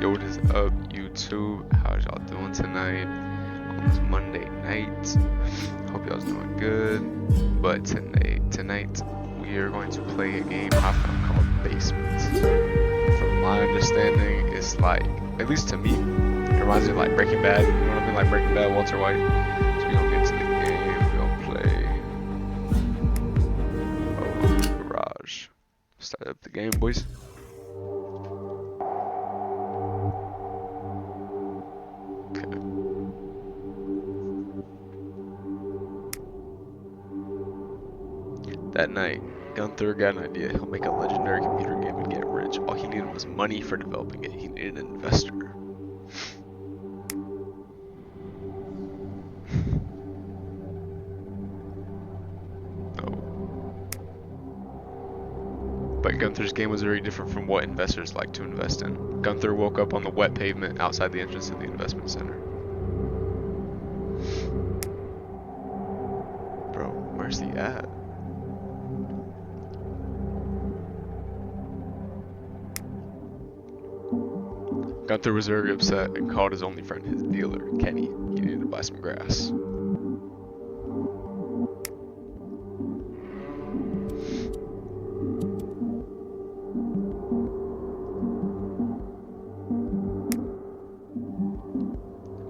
Yo, what is up, YouTube? How's y'all doing tonight on this Monday night? Hope y'all's doing good. But tonight we are going to play a game I found called Basement. From my understanding, it's like, at least to me, it reminds me of like Breaking Bad. You know what I mean? Like Breaking Bad, Walter White. So we gonna get to the game. We gonna play Garage. Start up the game, boys. That night, Gunther got an idea. He'll make a legendary computer game and get rich. All he needed was money for developing it. He needed an investor. But Gunther's game was very different from what investors like to invest in. Gunther woke up on the wet pavement outside the entrance of the investment center. Bro, where's he at? Gunther was very upset and called his only friend his dealer, Kenny. He needed to buy some grass.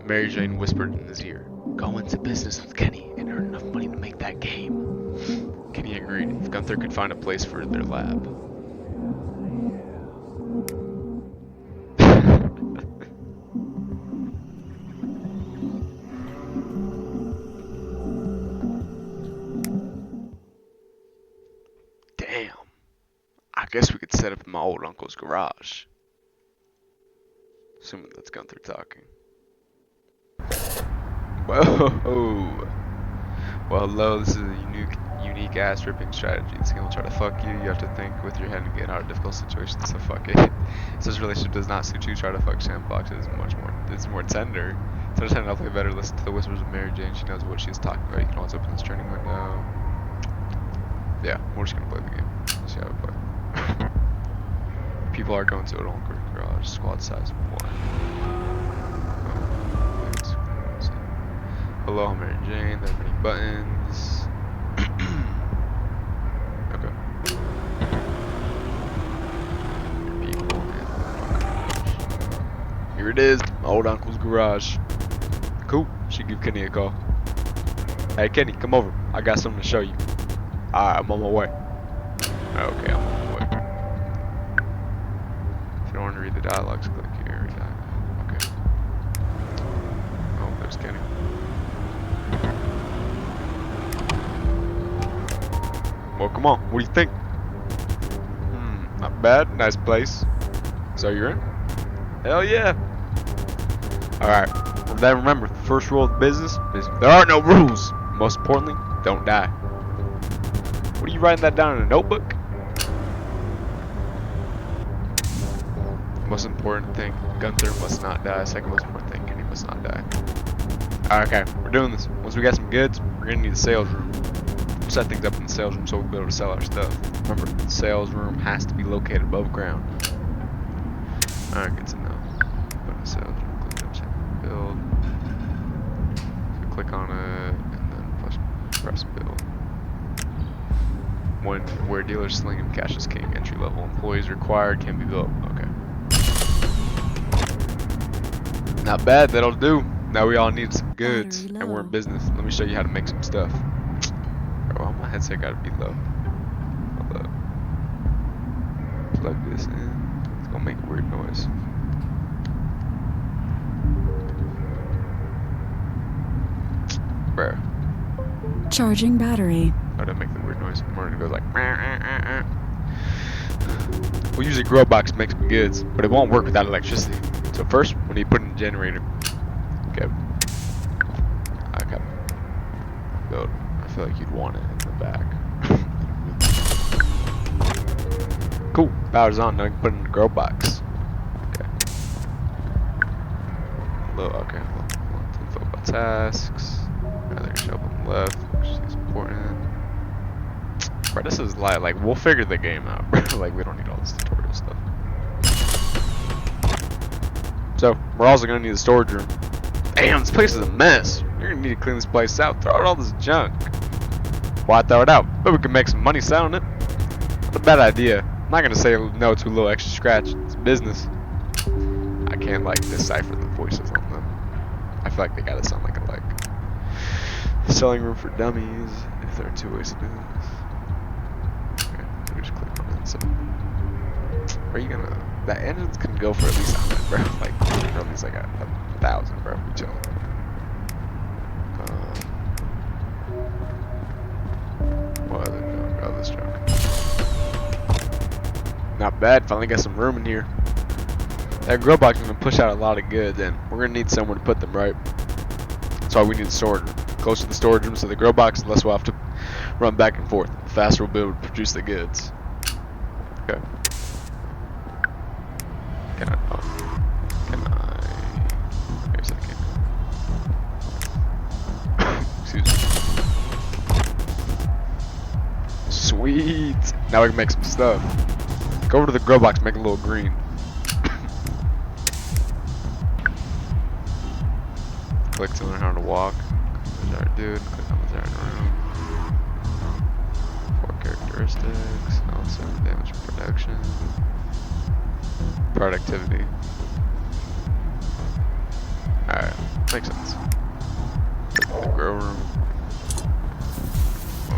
Mary Jane whispered in his ear, "Go into business with Kenny and earn enough money to make that game." Kenny agreed if Gunther could find a place for their lab. Damn. I guess we could set up in my old uncle's garage. Assuming that's Gunther talking. Whoa. Well, hello, this is a unique ass ripping strategy. This game will try to fuck you. You have to think with your head and get out of difficult situations, so fuck it. If this relationship does not suit you, try to fuck Sandbox. It's more tender. To understand how to play better, listen to the whispers of Mary Jane. She knows what she's talking about. You can always open this training window. Yeah, we're just gonna play the game. See how we play. People are going to an old garage, squad size of 1. Hello, Mary Jane. There are many buttons. Okay. People and here it is, my old uncle's garage. Cool. Should give Kenny a call. Hey, Kenny, come over. I got something to show you. Alright, I'm on my way. Okay, I'm on my way. If you don't want to read the dialogues, click here. Read that. Okay. Oh, there's Kenny. Well, come on. What do you think? Not bad. Nice place. So you're in? Hell yeah. Alright. Well, then remember, the first rule of business is there are no rules. Most importantly, don't die. What are you writing that down in a notebook? Most important thing, Gunther must not die. Second most important thing, Kenny must not die. Alright, okay. We're doing this. Once we got some goods, we're gonna need a sales room. We'll set things up in the sales room so we'll be able to sell our stuff. Remember, the sales room has to be located above ground. Alright, good to know. Go to the sales room, click on check build. So click on it, and then press build. Where dealers sling and cash is king, entry level employees required can be built. Okay. Not bad, that'll do. Now we all need some goods, and we're in business. Let me show you how to make some stuff. Bro, my headset gotta be low. Hold up. Plug this in. It's gonna make a weird noise. Bro. Charging battery. Oh, that make the weird noise. Mine goes like. Well, usually Growbox makes some goods, but it won't work without electricity. So first, we need to put in a generator. Okay. Okay. Build. I feel like you'd want it in the back. Cool. Power's on. Now we can put it in the grow box. Okay. Low. Okay. Info about tasks. Now they're gonna show up on the left, which is important. Bro, this is like we'll figure. figure the game out, bro. Like, we don't need all this tutorial stuff. Bro, I'm gonna head check out of B low. Okay. Low, okay, well, info about tasks. Now they're gonna show up on the left, which is important. So we're also gonna need a storage room. Damn, this place is a mess. You're gonna need to clean this place out. Throw out all this junk. Why throw it out? But we can make some money selling it. What a bad idea. I'm not gonna say no to a little extra scratch. It's business. I can't like decipher the voices on them. I feel like they gotta sound like alike. Selling room for dummies. If there are two ways to do this. Okay, we just click on it. So, where are you gonna? That engines can go for at least 100, bro. Like, at least like 1,000, bro. We chilling. What other junk? Oh, this junk. Not bad. Finally got some room in here. That grow box is gonna push out a lot of goods, and we're gonna need somewhere to put them, right? That's why we need a storage room. Closer to the storage room, so the grow box, the less we'll have to run back and forth. The faster we'll be able to produce the goods. Okay. Can I? Wait a second. Excuse me. Sweet. Now we can make some stuff. Go over to the grow box, make it a little green. Click to learn how to walk. Desired dude. Click on desired room. 4 characteristics. Also damage production. Productivity. Alright, makes sense. The grow room.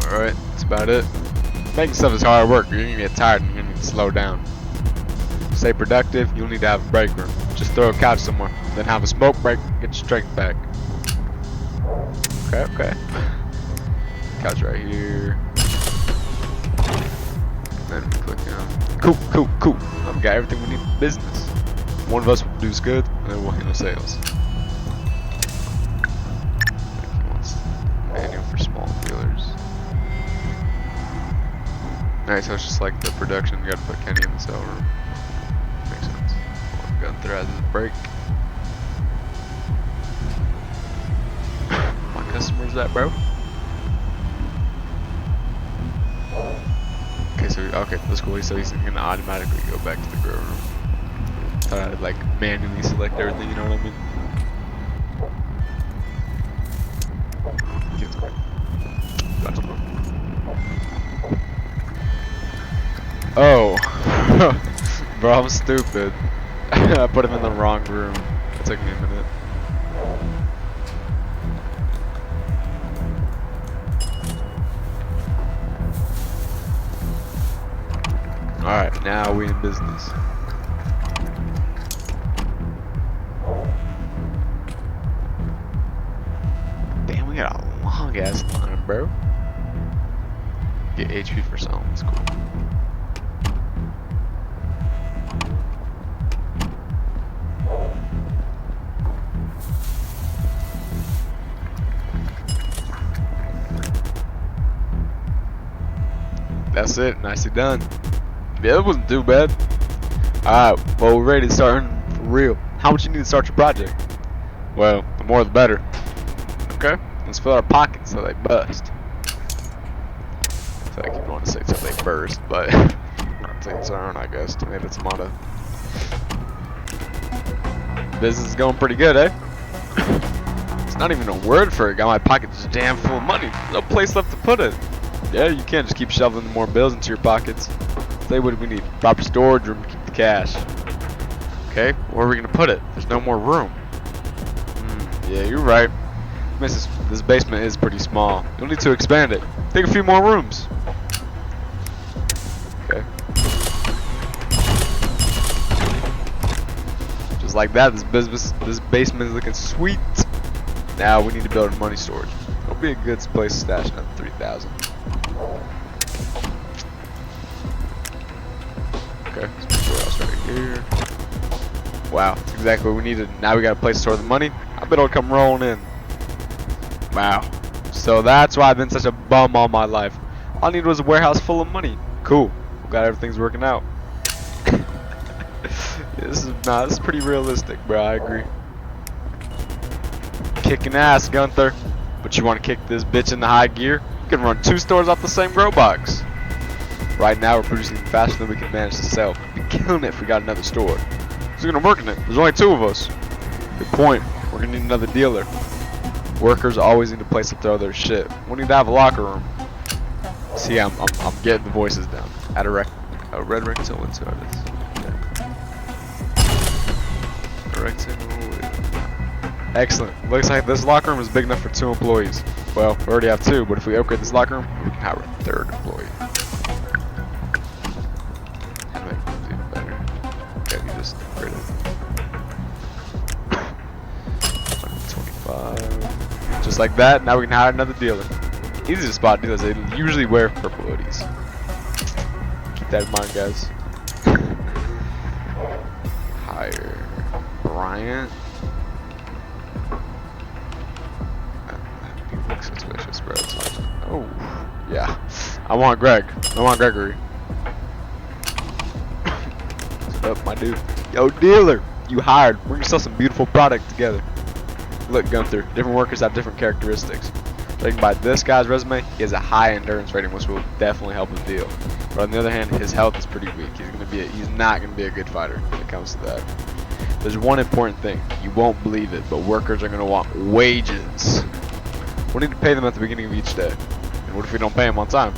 Alright, that's about it. Making stuff is hard work. You're gonna get tired and you're gonna need to slow down. Stay productive, you'll need to have a break room. Just throw a couch somewhere, then have a smoke break, get your strength back. Okay. Couch right here. Then click on. Cool. I've got everything we need for business. One of us will produce goods, and then we'll handle sales. He wants manual for small dealers. Alright, so it's just like the production. You gotta put Kenny in the cell room. Makes sense. Gunther has his break. My customer's that, bro? Okay, that's cool. So he's gonna automatically go back to the grow room. Thought I'd like manually select everything, you know what I mean? Oh, bro, I'm stupid. I put him in the wrong room. It took me a minute. Alright, now we in business. Damn, we got a long ass line, bro. Get HP for selling, that's cool. That's it, nicely done. Yeah, it wasn't too bad. Alright, well, we're ready to start for real. How much you need to start your project? Well, the more the better. Okay, let's fill our pockets so they bust. I feel like you want to say so they burst, but I'll take its own, I guess. Tomato, tomato. Business is going pretty good, eh? It's not even a word for it. Got my pockets jammed full of money. No place left to put it. Yeah, you can't just keep shoveling more bills into your pockets. Say what we need. Proper storage room to keep the cash. Okay, where are we gonna put it? There's no more room. Yeah, you're right. This basement is pretty small. You'll need to expand it. Take a few more rooms. Okay. Just like that, this basement is looking sweet. Now we need to build a money storage. It'll be a good place to stash another 3,000. Okay, warehouse right here. Wow, that's exactly what we needed. Now we got a place to store the money. I bet it'll come rolling in. Wow. So that's why I've been such a bum all my life. All I needed was a warehouse full of money. Cool. Glad everything's working out. This is pretty realistic, bro. I agree. Kicking ass, Gunther. But you want to kick this bitch into high gear? You can run 2 stores off the same grow box. Right now we're producing faster than we can manage to sell. We'd be killing it if we got another store. Who's gonna work in it? There's only 2 of us. Good point. We're gonna need another dealer. Workers always need a place to throw their shit. We need to have a locker room. See, I'm getting the voices down. At a red rectangle into artists. A rectangle. Excellent. Looks like this locker room is big enough for 2 employees. Well, we already have 2, but if we upgrade this locker room, we can hire a 3rd employee. And make things even better. Okay, you just upgrade it. 125. Just like that, now we can hire another dealer. Easy to spot dealers, they usually wear purple hoodies. Keep that in mind, guys. Hire Bryant. He looks suspicious, bro. Oh, yeah. I want Greg. I want Gregory. What's up, my dude? Yo, dealer, you hired. We're gonna sell some beautiful product together. Look, Gunther, different workers have different characteristics. Judging by this guy's resume, he has a high endurance rating, which will definitely help his deal. But on the other hand, his health is pretty weak. He's not gonna be a good fighter when it comes to that. There's one important thing. You won't believe it, but workers are gonna want wages. We need to pay them at the beginning of each day. And what if we don't pay them on time?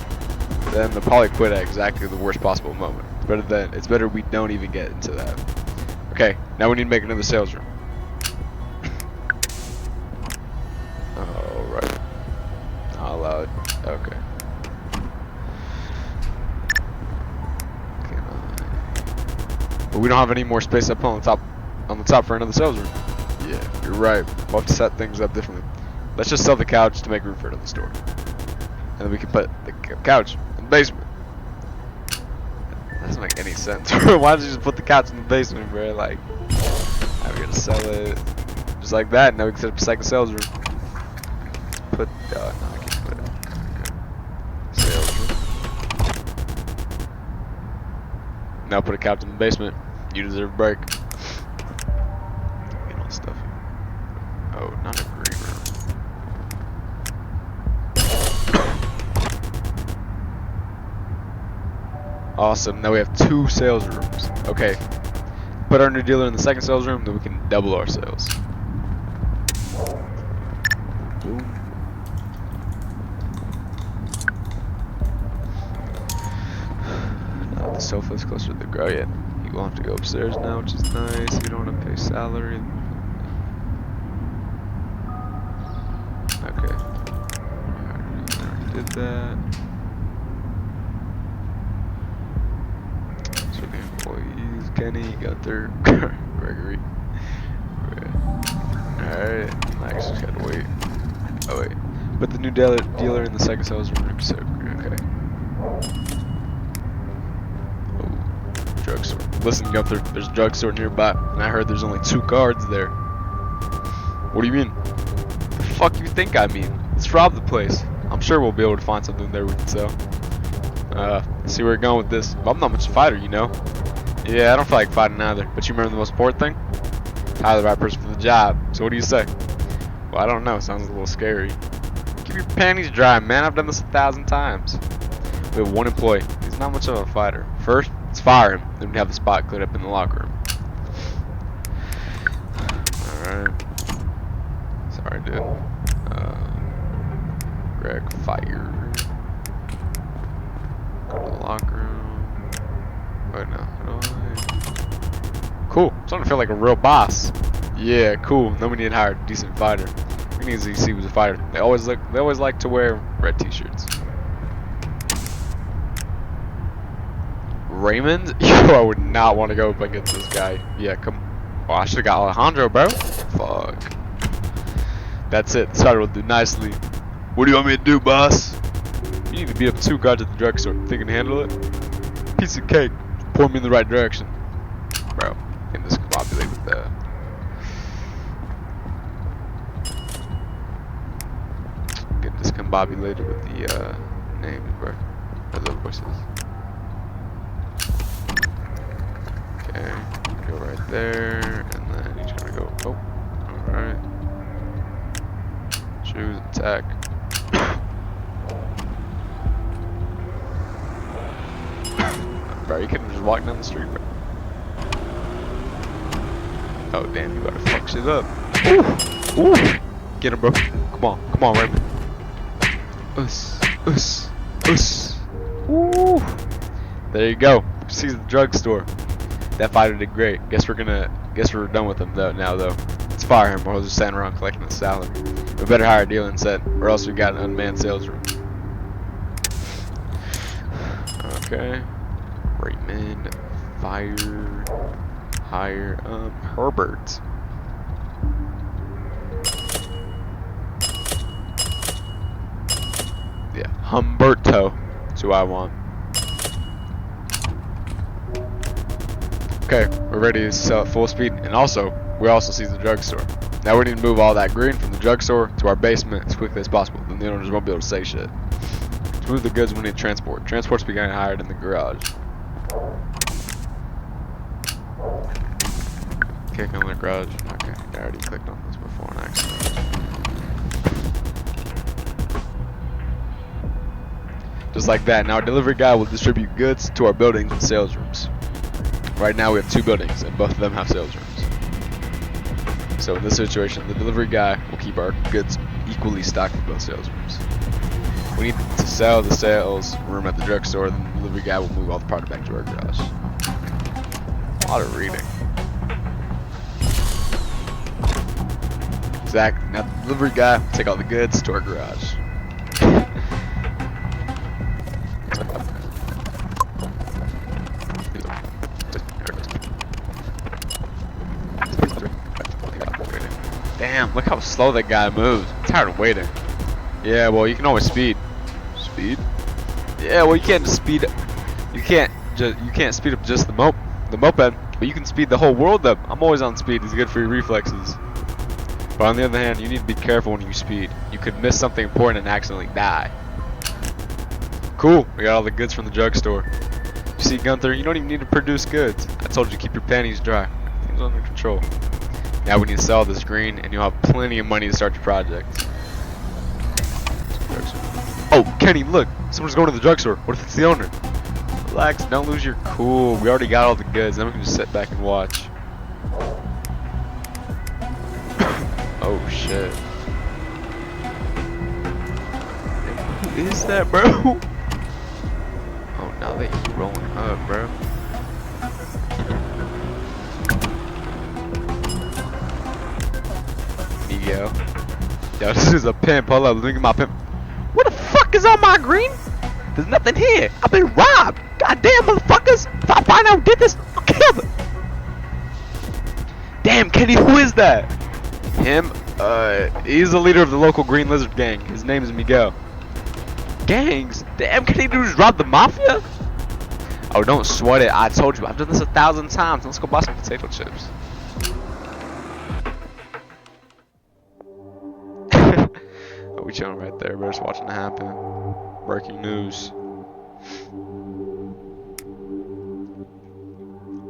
Then they'll probably quit at exactly the worst possible moment. It's better we don't even get into that. Okay, now we need to make another sales room. Alright. Not allowed. Okay. But we don't have any more space up on the top for another sales room. Yeah, you're right. We'll have to set things up differently. Let's just sell the couch to make room for another store. And then we can put the couch in the basement. That doesn't make any sense. Why don't you just put the couch in the basement, bro? Like, now we're gonna sell it just like that. Now we can set up a second sales room. Put, no, I can't put it. Okay. Sales room. Now put a couch in the basement. You deserve a break. Get all stuff here. Oh, not a green room. Awesome. Now we have 2 sales rooms. Okay. Put our new dealer in the second sales room, then we can double our sales. Boom. Now the sofa's closer to the grow yet. He will have to go upstairs now, which is nice. You don't want to pay salary. Okay. Already did that. So the employees, Kenny, Gunther, Gregory. Alright, Max just gotta wait. Oh wait. Put the new dealer in the second sales room. So, okay. Oh, drugstore. Listen, Gunther, there's a drugstore nearby, and I heard there's only 2 cards there. What do you mean? The fuck you think I mean? Let's rob the place. I'm sure we'll be able to find something there we can sell. See where we're going with this. I'm not much of a fighter, you know. Yeah, I don't feel like fighting either. But you remember the most important thing? Hire the right person for the job. So what do you say? Well, I don't know. Sounds a little scary. Keep your panties dry, man. I've done this 1,000 times. We have 1 employee. He's not much of a fighter. First, let's fire him. Then we have the spot cleared up in the locker room. Alright. Sorry, dude. Greg, fire. Go to the locker room. Wait, no. Cool. I'm starting to feel like a real boss. Yeah, cool. Then we need to hire a decent fighter. We need to see who's a fighter. They always like to wear red t-shirts. Raymond? Yo, I would not want to go up against this guy. Yeah, come. Oh, I should have got Alejandro, bro. Fuck. That's it. This fighter will do nicely. What do you want me to do, boss? You need to beat up 2 guards at the drugstore. Think you can handle it? Piece of cake. Point me in the right direction. Bro, getting discombobulated with that. Getting discombobulated with the names, bro. Or the voices. Okay, go right there, and then he's gonna go. Oh, alright. Choose attack. Bro, you couldn't just walk down the street, bro. Oh damn, you better fuck shit up. Ooh, ooh. Get him, bro. Come on, Raymond. Us. Ooh. There you go. Sees the drugstore. That fighter did great. Guess we're done with him now though. Let's fire him, or he'll just stand around collecting his salary. We better hire a dealing set, or else we got an unmanned sales room. Okay. Raymond, hire Herbert. Yeah, Humberto. That's who I want. Okay, we're ready to sell at full speed, and we also see the drugstore. Now we need to move all that green from the drugstore to our basement as quickly as possible. Then the owners won't be able to say shit. To move the goods, we need transport. Transport's being hired in the garage. Click on the garage. Okay, I already clicked on this before on accident. Just like that. Now our delivery guy will distribute goods to our buildings and sales rooms. Right now we have 2 buildings, and both of them have sales rooms. So in this situation, the delivery guy will keep our goods equally stocked in both sales rooms. We need to sell the sales room at the drugstore, then the delivery guy will move all the product back to our garage. A lot of reading. Exactly. Now the delivery guy will take all the goods to our garage. Damn, look how slow that guy moves. I'm tired of waiting. Yeah, well, you can always speed. Speed? Yeah, well, you can't just speed. You can't speed up just the moped, but you can speed the whole world up. I'm always on speed. It's good for your reflexes. But on the other hand, you need to be careful when you speed. You could miss something important and accidentally die. Cool. We got all the goods from the drugstore. You see, Gunther, you don't even need to produce goods. I told you, keep your panties dry. Things under control. Now we need to sell this green, and you'll have plenty of money to start your project. Oh, Kenny, look! Someone's going to the drugstore. What if it's the owner? Relax, don't lose your cool. We already got all the goods. Then we can just sit back and watch. Oh, shit. Who is that, bro? Oh, now that he's rolling up, bro. Yo, this is a pimp. Hold up, let me get my pimp. What the fuck is on my green? There's nothing here. I've been robbed. Goddamn, motherfuckers. If I find out who did this, I'll kill them. Damn, Kenny, who is that? Him? He's the leader of the local Green Lizard gang. His name is Miguel. Gangs? Damn, Kenny, dude just robbed the mafia? Oh, don't sweat it. I told you. I've done this 1,000 times. Let's go buy some potato chips. We chilling right there, bro. Just watching it happen. Breaking news.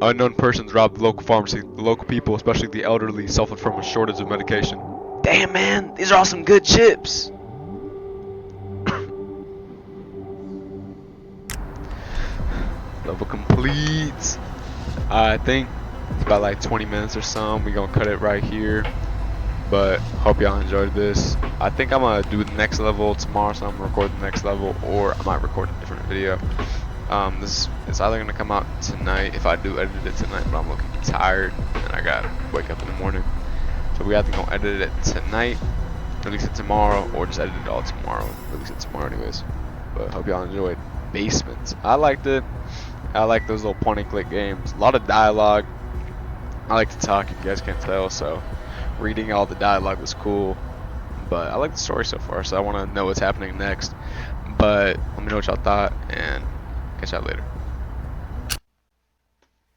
Unknown persons robbed the local pharmacy. The local people, especially the elderly, suffered from a shortage of medication. Damn, man. These are all some good chips. Level complete. I think it's about like 20 minutes or so. We're going to cut it right here. But hope y'all enjoyed this. I think I'm gonna do the next level tomorrow, so I'm gonna record the next level, or I might record a different video. This is either gonna come out tonight if I do edit it tonight, but I'm looking tired and I gotta wake up in the morning. So we either gonna edit it tonight, release it tomorrow, or just edit it all tomorrow, release it tomorrow anyways. But hope y'all enjoyed. Basements. I liked it. I like those little point and click games. A lot of dialogue. I like to talk, if you guys can't tell, so reading all the dialogue was cool, but I like the story so far, so I want to know what's happening next. But let me know what y'all thought, and catch y'all later.